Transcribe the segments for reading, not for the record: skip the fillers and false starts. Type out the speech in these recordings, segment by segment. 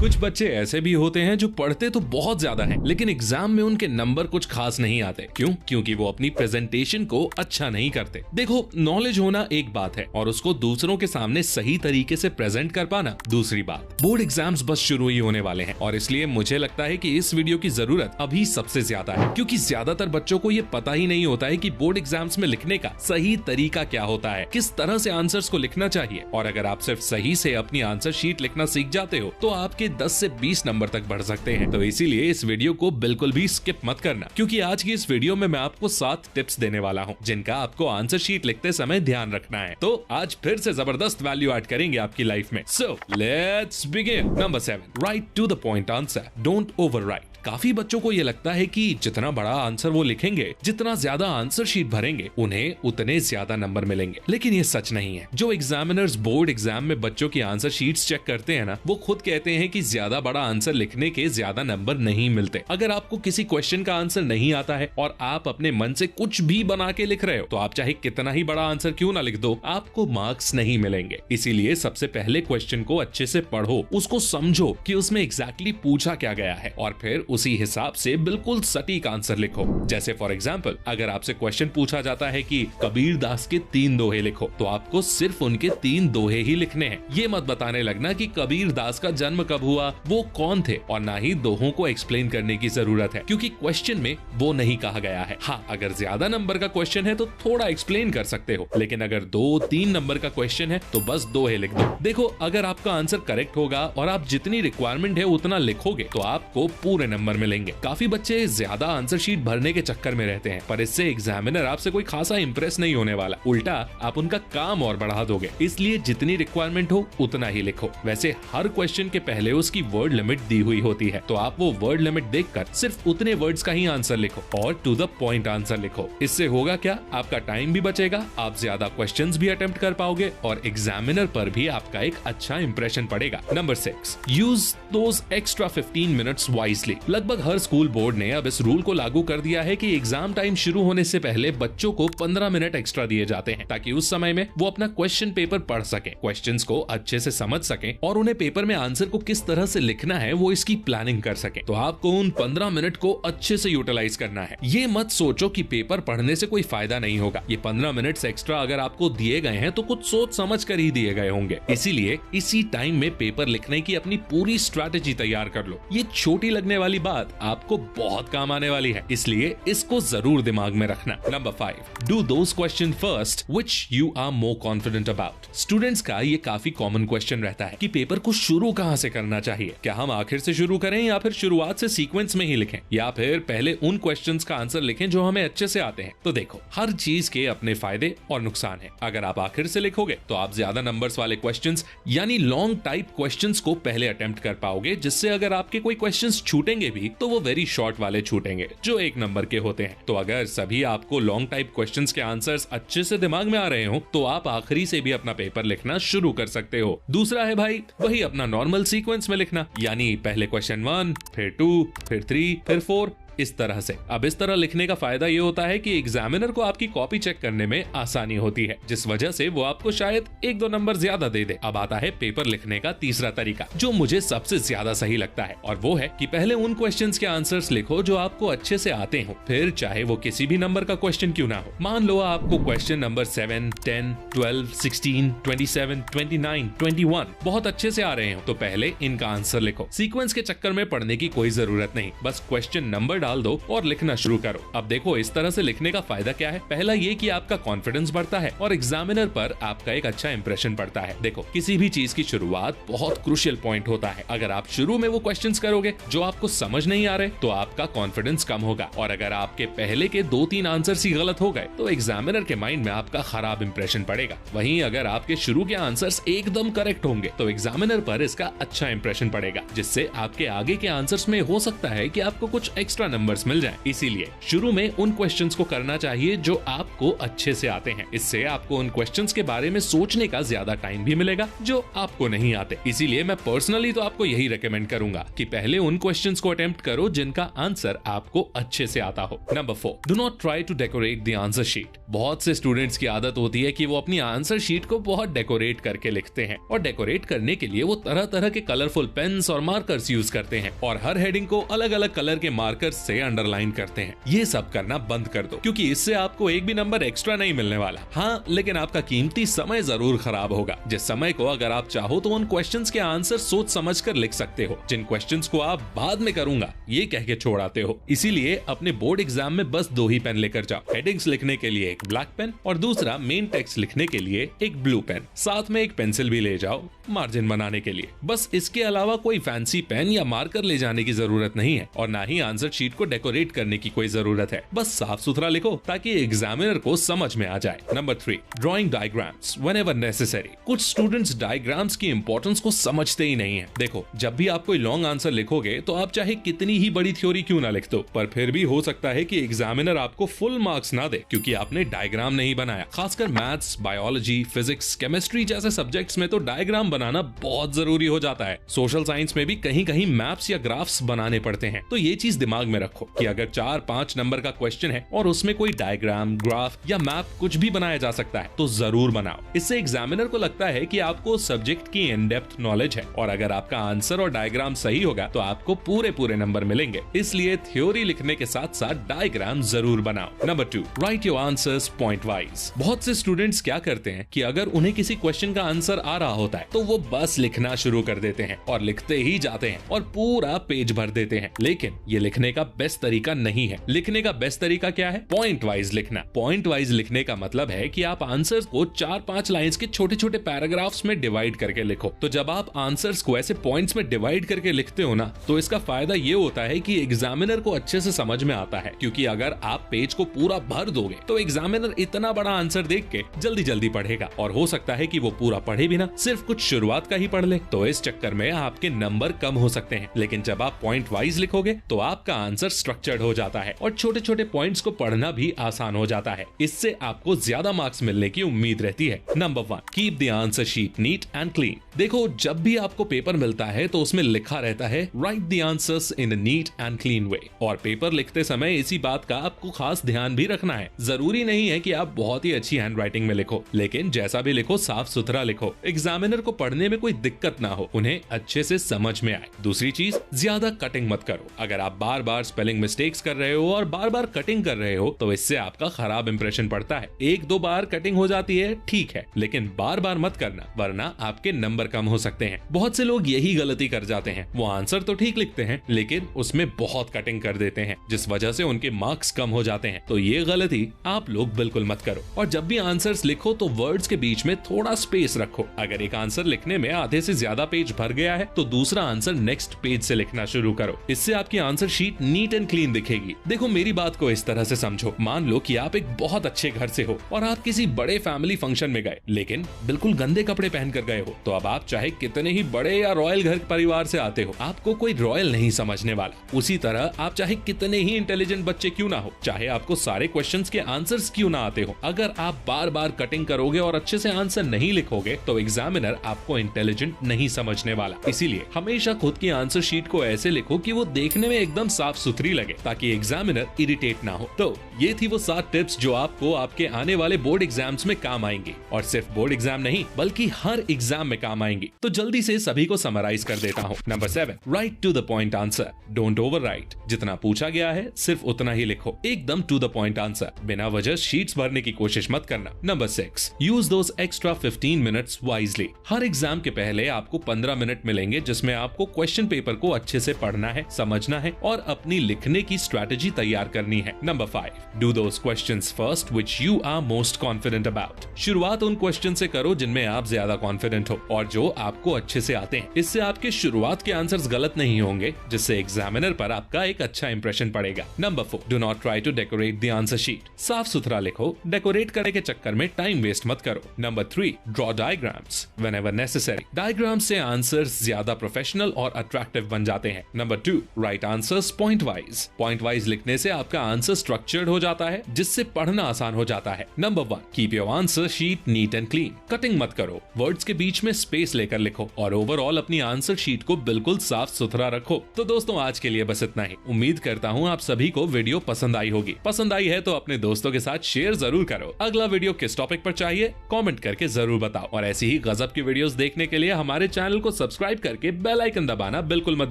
कुछ बच्चे ऐसे भी होते हैं जो पढ़ते तो बहुत ज्यादा हैं, लेकिन एग्जाम में उनके नंबर कुछ खास नहीं आते। क्यों? क्योंकि वो अपनी प्रेजेंटेशन को अच्छा नहीं करते। देखो, नॉलेज होना एक बात है और उसको दूसरों के सामने सही तरीके से प्रेजेंट कर पाना दूसरी बात। बोर्ड एग्जाम्स बस शुरू ही होने वाले हैं और इसलिए मुझे लगता है कि इस वीडियो की जरूरत अभी सबसे ज्यादा है, क्योंकि ज्यादातर बच्चों को ये पता ही नहीं होता है कि बोर्ड एग्जाम्स में लिखने का सही तरीका क्या होता है, किस तरह से आंसर्स को लिखना चाहिए। और अगर आप सिर्फ सही से अपनी आंसर शीट लिखना सीख जाते हो तो आपके 10 से 20 नंबर तक बढ़ सकते हैं। तो इसीलिए इस वीडियो को बिल्कुल भी स्किप मत करना, क्योंकि आज की इस वीडियो में मैं आपको 7 टिप्स देने वाला हूं जिनका आपको आंसर शीट लिखते समय ध्यान रखना है। तो आज फिर से जबरदस्त वैल्यू ऐड करेंगे आपकी लाइफ में। So let's begin. Number 7, right to the point answer, don't overwrite. काफी बच्चों को ये लगता है कि जितना बड़ा आंसर वो लिखेंगे, जितना ज्यादा आंसर शीट भरेंगे, उन्हें उतने ज्यादा नंबर मिलेंगे। लेकिन ये सच नहीं है। जो एग्जामिनर्स बोर्ड एग्जाम में बच्चों की आंसर शीट्स चेक करते हैं ना, वो खुद कहते हैं कि ज्यादा बड़ा आंसर लिखने के ज्यादा नंबर नहीं मिलते। अगर आपको किसी क्वेश्चन का आंसर नहीं आता है और आप अपने मन से कुछ भी बना के लिख रहे हो, तो आप चाहे कितना ही बड़ा आंसर क्यों ना लिख दो, आपको मार्क्स नहीं मिलेंगे। इसीलिए सबसे पहले क्वेश्चन को अच्छे से पढ़ो, उसको समझो कि उसमें एग्जैक्टली पूछा क्या गया है, और फिर उसी हिसाब से बिल्कुल सटीक आंसर लिखो। जैसे फॉर एग्जांपल, अगर आपसे क्वेश्चन पूछा जाता है कि कबीर दास के 3 दोहे लिखो, तो आपको सिर्फ उनके 3 दोहे ही लिखने हैं। ये मत बताने लगना कि कबीर दास का जन्म कब हुआ, वो कौन थे, और ना ही दोहों को एक्सप्लेन करने की जरूरत है, क्योंकि क्वेश्चन में वो नहीं कहा गया है। हाँ, अगर ज्यादा नंबर का क्वेश्चन है तो थोड़ा एक्सप्लेन कर सकते हो, लेकिन अगर 2-3 नंबर का क्वेश्चन है तो बस दोहे लिख दो। देखो, अगर आपका आंसर करेक्ट होगा और आप जितनी रिक्वायरमेंट है उतना लिखोगे तो आपको पूरे नंबर मिलेंगे। काफी बच्चे ज्यादा आंसर शीट भरने के चक्कर में रहते हैं, पर इससे एग्जामिनर आपसे कोई खासा इंप्रेस नहीं होने वाला। उल्टा आप उनका काम और बढ़ा दोगे। इसलिए जितनी रिक्वायरमेंट हो उतना ही लिखो। वैसे हर क्वेश्चन के पहले उसकी वर्ड लिमिट दी हुई होती है, तो आप वो वर्ड लिमिट देखकर सिर्फ उतने वर्ड्स का ही आंसर लिखो और टू द पॉइंट आंसर लिखो। इससे होगा क्या, आपका टाइम भी बचेगा, आप ज्यादा क्वेश्चंस भी अटेम्प्ट कर पाओगे और एग्जामिनर पर भी आपका एक अच्छा इंप्रेशन पड़ेगा। Number 6, use those extra 15 minutes wisely. लगभग हर स्कूल बोर्ड ने अब इस रूल को लागू कर दिया है कि एग्जाम टाइम शुरू होने से पहले बच्चों को 15 मिनट एक्स्ट्रा दिए जाते हैं, ताकि उस समय में वो अपना क्वेश्चन पेपर पढ़ सके, क्वेश्चंस को अच्छे से समझ सके और उन्हें पेपर में आंसर को किस तरह से लिखना है वो इसकी प्लानिंग कर सके। तो आपको उन 15 मिनट को अच्छे से यूटिलाइज करना है। ये मत सोचो कि पेपर पढ़ने से कोई फायदा नहीं होगा। ये 15 मिनट एक्स्ट्रा अगर आपको दिए गए हैं तो कुछ सोच समझ कर ही दिए गए होंगे। इसीलिए इसी टाइम में पेपर लिखने की अपनी पूरी स्ट्रैटेजी तैयार कर लो। ये छोटी लगने वाली बात आपको बहुत काम आने वाली है, इसलिए इसको जरूर दिमाग में रखना। Number 5, do those question first which you are more confident about. Students का ये काफी कॉमन क्वेश्चन रहता है कि पेपर को शुरू कहां से करना चाहिए। क्या हम आखिर से शुरू करें या फिर शुरुआत से सीक्वेंस में ही लिखें, या फिर पहले उन क्वेश्चंस का आंसर लिखें जो हमें अच्छे से आते हैं। तो देखो, हर चीज के अपने फायदे और नुकसान है। अगर आप आखिर से लिखोगे तो आप ज्यादा नंबर्स वाले क्वेश्चंस यानी लॉन्ग टाइप क्वेश्चंस को पहले अटेम्प्ट कर पाओगे, जिससे अगर आपके कोई क्वेश्चंस छूटेंगे भी तो वो वेरी शॉर्ट वाले छूटेंगे जो 1 नंबर के होते हैं। तो अगर सभी आपको लॉन्ग टाइप क्वेश्चंस के आंसर्स अच्छे से दिमाग में आ रहे हो तो आप आखिरी से भी अपना पेपर लिखना शुरू कर सकते हो। दूसरा है भाई, वही अपना नॉर्मल सीक्वेंस में लिखना, यानी पहले क्वेश्चन 1, फिर 2, फिर 3, फिर 4, इस तरह से। अब इस तरह लिखने का फायदा ये होता है कि एग्जामिनर को आपकी कॉपी चेक करने में आसानी होती है, जिस वजह से वो आपको शायद 1-2 नंबर ज्यादा दे दे। अब आता है पेपर लिखने का तीसरा तरीका, जो मुझे सबसे ज्यादा सही लगता है, और वो है कि पहले उन क्वेश्चंस के आंसर्स लिखो जो आपको अच्छे से आते हो, फिर चाहे वो किसी भी नंबर का क्वेश्चन क्यों ना हो। मान लो आपको क्वेश्चन नंबर 7, 10, 12, 16, 27, 29, 21 बहुत अच्छे से आ रहे हो, तो पहले इनका आंसर लिखो। सीक्वेंस के चक्कर में पढ़ने की कोई जरूरत नहीं, बस क्वेश्चन नंबर डाल दो और लिखना शुरू करो। अब देखो, इस तरह से लिखने का फायदा क्या है। पहला ये कि आपका कॉन्फिडेंस बढ़ता है और एग्जामिनर पर आपका एक अच्छा इंप्रेशन पड़ता है। देखो, किसी भी चीज की शुरुआत बहुत क्रूशियल पॉइंट होता है। अगर आप शुरू में वो क्वेश्चंस करोगे जो आपको समझ नहीं आ रहे, तो आपका कॉन्फिडेंस कम होगा, और अगर आपके पहले के 2-3 आंसर्स ही गलत हो गए तो एग्जामिनर के माइंड में आपका खराब इंप्रेशन पड़ेगा। वहीं अगर आपके शुरू के आंसर्स एकदम करेक्ट होंगे तो एग्जामिनर पर इसका अच्छा इंप्रेशन पड़ेगा, जिससे आपके आगे के आंसर्स में हो सकता है कि आपको कुछ एक्स्ट्रा नंबर्स मिल जाएं। इसीलिए शुरू में उन क्वेश्चंस को करना चाहिए जो आपको अच्छे से आते हैं। इससे आपको उन क्वेश्चंस के बारे में सोचने का ज्यादा टाइम भी मिलेगा जो आपको नहीं आते। इसीलिए मैं पर्सनली तो आपको यही रेकमेंड करूंगा कि पहले उन क्वेश्चंस को अटेम्प्ट करो जिनका आंसर आपको अच्छे से आता हो। Number 4, do not try to decorate the answer sheet. बहुत से स्टूडेंट्स की आदत होती है कि वो अपनी आंसर शीट को बहुत डेकोरेट करके लिखते हैं और डेकोरेट करने के लिए वो तरह तरह के कलरफुल पेन्स और मार्कर्स यूज करते हैं और हर हेडिंग को अलग अलग कलर के मार्कर्स से अंडरलाइन करते हैं। ये सब करना बंद कर दो, क्योंकि इससे आपको एक भी नंबर एक्स्ट्रा नहीं मिलने वाला। हाँ, लेकिन आपका कीमती समय जरूर खराब होगा, जिस समय को अगर आप चाहो तो उन क्वेश्चंस के आंसर सोच समझकर लिख सकते हो, जिन क्वेश्चंस को आप बाद में करूंगा ये कह के छोड़ आते हो। इसीलिए अपने बोर्ड एग्जाम में बस 2 ही पेन लेकर जाओ, हेडिंग्स लिखने के लिए एक ब्लैक पेन और दूसरा मेन टेक्स्ट लिखने के लिए एक ब्लू पेन। साथ में एक पेंसिल भी ले जाओ मार्जिन बनाने के लिए। बस इसके अलावा कोई फैंसी पेन या मार्कर ले जाने की जरूरत नहीं है और ना ही आंसर शीट को डेकोरेट करने की कोई जरूरत है। बस साफ सुथरा लिखो ताकि एग्जामिनर को समझ में आ जाए। Number 3, drawing diagrams whenever necessary. कुछ स्टूडेंट्स डायग्राम्स की इंपॉर्टेंस को समझते ही नहीं है। देखो, जब भी आप कोई लॉन्ग आंसर लिखोगे तो आप चाहे कितनी ही बड़ी थ्योरी क्यों ना लिख दो, पर फिर भी हो सकता है कि एग्जामिनर आपको फुल मार्क्स ना दे क्योंकि आपने डायग्राम नहीं बनाया। खासकर मैथ्स, बायोलॉजी, फिजिक्स, केमिस्ट्री जैसे सब्जेक्ट्स में तो डायग्राम बनाना बहुत जरूरी हो जाता है। सोशल साइंस में भी कहीं कहीं मैप्स या ग्राफ्स बनाने पड़ते हैं। तो ये चीज दिमाग में रखो कि अगर 4-5 नंबर का क्वेश्चन है और उसमें कोई डायग्राम, ग्राफ या मैप कुछ भी बनाया जा सकता है तो जरूर बनाओ। इससे एग्जामिनर को लगता है कि आपको सब्जेक्ट की इन डेप्थ नॉलेज है और अगर आपका आंसर और डायग्राम सही होगा तो आपको पूरे नंबर मिलेंगे। इसलिए थ्योरी लिखने के साथ साथ डायग्राम जरूर बनाओ। Number 2, right your answers point wise. बहुत से स्टूडेंट्स क्या करते हैं कि अगर उन्हें किसी क्वेश्चन का आंसर आ रहा होता है तो वो बस लिखना शुरू कर देते हैं और लिखते ही जाते हैं और पूरा पेज भर देते हैं। लेकिन ये लिखने का बेस्ट तरीका नहीं है। लिखने का बेस्ट तरीका क्या है? पॉइंट वाइज लिखना। पॉइंट वाइज लिखने का मतलब है कि आप आंसर्स को 4-5 लाइंस के छोटे छोटे पैराग्राफ्स में डिवाइड करके लिखो। तो जब आप आंसर्स को ऐसे पॉइंट्स में डिवाइड करके लिखते हो ना, तो इसका फायदा ये होता है कि एग्जामिनर को अच्छे से समझ में आता है, क्योंकि अगर आप पेज को पूरा भर दोगे तो एग्जामिनर इतना बड़ा आंसर देख के जल्दी जल्दी पढ़ेगा और हो सकता है कि वो पूरा पढ़े भी ना, सिर्फ कुछ शुरुआत का ही पढ़ ले। तो इस चक्कर में आपके नंबर कम हो सकते हैं। लेकिन जब आप पॉइंट वाइज लिखोगे तो आपका आंसर स्ट्रक्चर्ड हो जाता है और छोटे छोटे पॉइंट्स को पढ़ना भी आसान हो जाता है। इससे आपको ज्यादा मार्क्स मिलने की उम्मीद रहती है। Number 1, keep the answer sheet NEET and clean. देखो, जब भी आपको पेपर मिलता है तो उसमें लिखा रहता है write the answers in a neat and clean way, और पेपर लिखते समय इसी बात का आपको खास ध्यान भी रखना है। जरूरी नहीं है कि आप बहुत ही अच्छी हैंडराइटिंग में लिखो, लेकिन जैसा भी लिखो साफ सुथरा लिखो। एग्जामिनर को पढ़ने में कोई दिक्कत ना हो, उन्हें अच्छे से समझ में आए। दूसरी चीज, ज्यादा कटिंग मत करो। अगर आप बार बार स्पेलिंग मिस्टेक्स कर रहे हो और बार बार कटिंग कर रहे हो तो इससे आपका खराब इंप्रेशन पड़ता है। 1-2 बार कटिंग हो जाती है, ठीक है, लेकिन बार बार मत करना, वरना आपके नंबर कम हो सकते हैं। बहुत से लोग यही गलती कर जाते हैं। वो आंसर तो ठीक लिखते हैं लेकिन उसमें बहुत कटिंग कर देते हैं, जिस वजह से उनके मार्क्स कम हो जाते हैं। तो ये गलती आप लोग बिल्कुल मत करो। और जब भी आंसर्स लिखो तो वर्ड्स के बीच में थोड़ा स्पेस रखो। अगर एक आंसर लिखने में आधे से ज्यादा पेज भर गया है तो दूसरा आंसर नेक्स्ट पेज से लिखना शुरू करो। इससे आपकी answer sheet NEET and clean दिखेगी। देखो, मेरी बात को इस तरह से समझो। मान लो कि आप एक बहुत अच्छे घर से हो और आप किसी बड़े फैमिली फंक्शन में गए, लेकिन बिल्कुल गंदे कपड़े पहनकर गए हो। तो अब आप चाहे कितने ही बड़े या रॉयल घर परिवार से आते हो, आपको कोई रॉयल नहीं समझने वाला। उसी तरह आप चाहे कितने ही इंटेलिजेंट बच्चे क्यों ना हो, चाहे आपको सारे क्वेश्चंस के आंसर्स क्यों ना आते हो, अगर आप बार बार कटिंग करोगे और अच्छे से आंसर नहीं लिखोगे तो एग्जामिनर आपको इंटेलिजेंट नहीं समझने वाला। इसीलिए हमेशा खुद की आंसर शीट को ऐसे लिखो कि वो देखने में एकदम साफ सुथरी लगे, ताकि एग्जामिनर इरिटेट ना हो। तो ये थी वो 7 टिप्स जो आपको आपके आने वाले बोर्ड एग्जाम्स में काम आएंगी, और सिर्फ बोर्ड एग्जाम नहीं बल्कि हर एग्जाम में काम आएंगी। तो जल्दी से सभी को समराइज कर देता हूँ। Number 7, right to the point answer, don't overwrite. जितना पूछा गया है सिर्फ उतना ही लिखो, एकदम टू द पॉइंट आंसर। बिना वजह शीट्स भरने की कोशिश मत करना। नंबर 6, यूज दोस एक्स्ट्रा 15 मिनट्स वाइजली। हर एग्जाम के पहले आपको 15 मिनट मिलेंगे जिसमें आपको क्वेश्चन पेपर को अच्छे से पढ़ना है, समझना है और अपनी लिखने की स्ट्रैटेजी तैयार करनी है। Number 5, do those questions first which you are most confident about. शुरुआत उन क्वेश्चन से करो जिनमें आप ज्यादा कॉन्फिडेंट हो और जो आपको अच्छे से आते हैं। इससे आपके शुरुआत के आंसर्स गलत नहीं होंगे, जिससे एग्जामिनर पर आपका एक अच्छा इंप्रेशन पड़ेगा। Number 4, do not try to decorate the answer sheet. साफ सुथरा लिखो, डेकोरेट करने के चक्कर में टाइम वेस्ट मत करो। Number 3, draw diagrams whenever necessary. Diagram से आंसर्स ज्यादा प्रोफेशनल और अट्रैक्टिव बन जाते हैं। Number 2, right answers point point wise लिखने से आपका आंसर स्ट्रक्चर्ड हो जाता है, जिससे पढ़ना आसान हो जाता है। Number 1, keep your answer sheet NEET and clean. Cutting मत करो, वर्ड्स के बीच में स्पेस लेकर लिखो और ओवरऑल अपनी आंसर शीट को बिल्कुल साफ सुथरा रखो। तो दोस्तों आज के लिए बस इतना ही। उम्मीद करता हूँ आप सभी को वीडियो पसंद आई होगी। पसंद आई है तो अपने दोस्तों के साथ शेयर जरूर करो। अगला वीडियो किस टॉपिक पर चाहिए कमेंट करके जरूर बताओ, और ऐसी ही गजब की वीडियोस देखने के लिए हमारे चैनल को सब्सक्राइब करके बेल आइकन दबाना बिल्कुल मत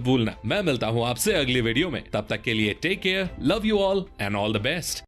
भूलना। मैं मिलता हूँ आपसे अगली वीडियो में, तब तक के लिए take care, love you all and all the best.